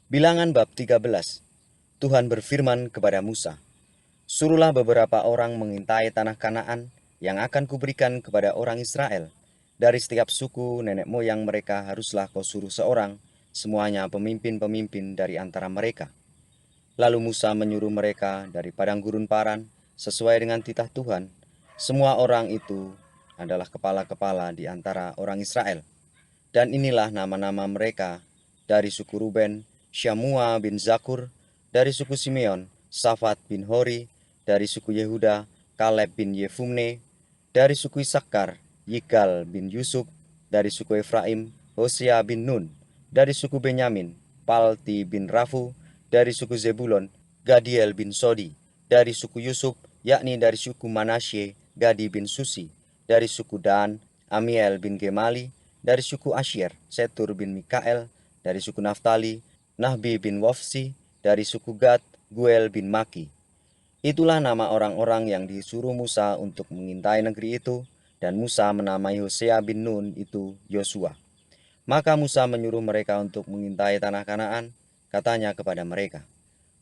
Bilangan bab 13. Tuhan berfirman kepada Musa, "Suruhlah beberapa orang mengintai tanah Kanaan yang akan kuberikan kepada orang Israel. Dari setiap suku nenek moyang mereka haruslah kau suruh seorang, semuanya pemimpin-pemimpin dari antara mereka." Lalu Musa menyuruh mereka dari padang gurun Paran sesuai dengan titah Tuhan. Semua orang itu adalah kepala-kepala di antara orang Israel. Dan inilah nama-nama mereka: dari suku Ruben, Syamua bin Zakur; dari suku Simeon, Safat bin Hori; dari suku Yehuda, Kaleb bin Yefumne; dari suku Isakar, Yigal bin Yusuf; dari suku Efraim, Hosea bin Nun; dari suku Benyamin, Palti bin Rafu; dari suku Zebulon, Gadiel bin Sodi; dari suku Yusuf, yakni dari suku Manasye, Gadi bin Susi; dari suku Dan, Amiel bin Gemali; dari suku Asyer, Setur bin Mikael; dari suku Naftali, Nahbi bin Wofsi; dari suku Gad, Guel bin Maki. Itulah nama orang-orang yang disuruh Musa untuk mengintai negeri itu, dan Musa menamai Hosea bin Nun itu Yosua. Maka Musa menyuruh mereka untuk mengintai tanah Kanaan. Katanya kepada mereka,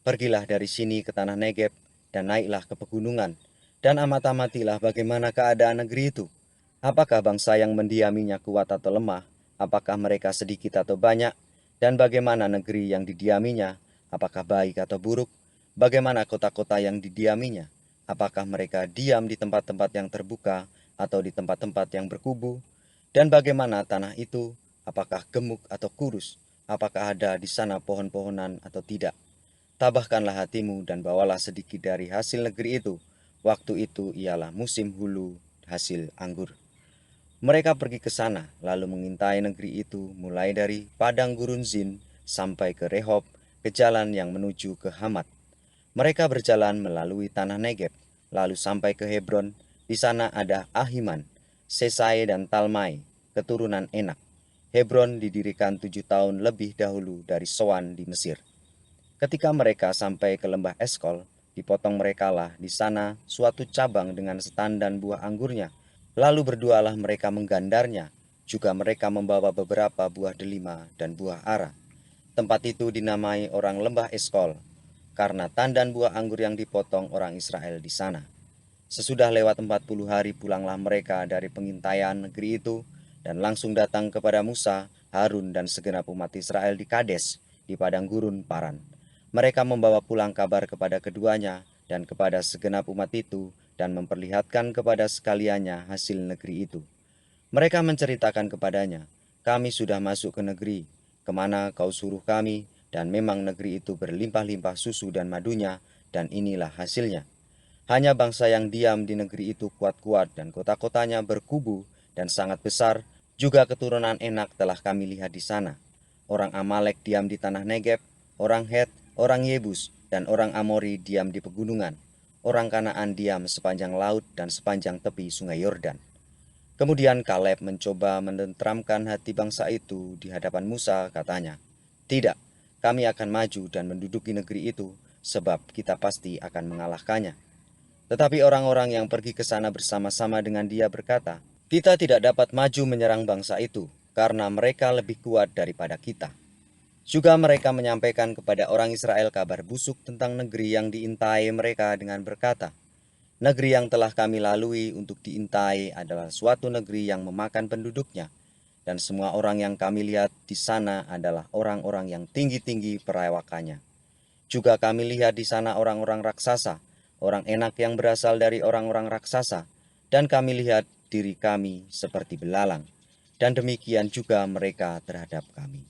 "Pergilah dari sini ke tanah Negeb, dan naiklah ke pegunungan, dan amati-amatilah bagaimana keadaan negeri itu. Apakah bangsa yang mendiaminya kuat atau lemah? Apakah mereka sedikit atau banyak? Dan bagaimana negeri yang didiaminya? Apakah baik atau buruk? Bagaimana kota-kota yang didiaminya? Apakah mereka diam di tempat-tempat yang terbuka atau di tempat-tempat yang berkubu? Dan bagaimana tanah itu? Apakah gemuk atau kurus? Apakah ada di sana pohon-pohonan atau tidak? Tabahkanlah hatimu dan bawalah sedikit dari hasil negeri itu." Waktu itu ialah musim hulu hasil anggur. Mereka pergi ke sana, lalu mengintai negeri itu mulai dari padang gurun Zin sampai ke Rehob, ke jalan yang menuju ke Hamat. Mereka berjalan melalui tanah Negeb, lalu sampai ke Hebron. Di sana ada Ahiman, Sesai dan Talmai, keturunan Enak. Hebron didirikan 7 tahun lebih dahulu dari Soan di Mesir. Ketika mereka sampai ke lembah Eskol, dipotong merekalah di sana suatu cabang dengan setandan buah anggurnya. Lalu berdualah mereka menggandarnya. Juga mereka membawa beberapa buah delima dan buah ara. Tempat itu dinamai orang lembah Eskol, karena tandan buah anggur yang dipotong orang Israel di sana. Sesudah lewat 40 hari pulanglah mereka dari pengintaian negeri itu, dan langsung datang kepada Musa, Harun dan segenap umat Israel di Kades, di padang gurun Paran. Mereka membawa pulang kabar kepada keduanya dan kepada segenap umat itu, dan memperlihatkan kepada sekaliannya hasil negeri itu. Mereka menceritakan kepadanya, "Kami sudah masuk ke negeri, kemana kau suruh kami, dan memang negeri itu berlimpah-limpah susu dan madunya, dan inilah hasilnya. Hanya bangsa yang diam di negeri itu kuat-kuat, dan kota-kotanya berkubu dan sangat besar. Juga keturunan Enak telah kami lihat di sana. Orang Amalek diam di tanah Negeb, orang Het, orang Yebus, dan orang Amori diam di pegunungan. Orang Kanaan diam sepanjang laut dan sepanjang tepi sungai Yordan." Kemudian Kaleb mencoba menenteramkan hati bangsa itu di hadapan Musa, katanya, "Tidak, kami akan maju dan menduduki negeri itu, sebab kita pasti akan mengalahkannya." Tetapi orang-orang yang pergi ke sana bersama-sama dengan dia berkata, "Kita tidak dapat maju menyerang bangsa itu, karena mereka lebih kuat daripada kita." Juga mereka menyampaikan kepada orang Israel kabar busuk tentang negeri yang diintai mereka dengan berkata, "Negeri yang telah kami lalui untuk diintai adalah suatu negeri yang memakan penduduknya, dan semua orang yang kami lihat di sana adalah orang-orang yang tinggi-tinggi perawakannya. Juga kami lihat di sana orang-orang raksasa, orang Enak yang berasal dari orang-orang raksasa, dan kami lihat diri kami seperti belalang, dan demikian juga mereka terhadap kami."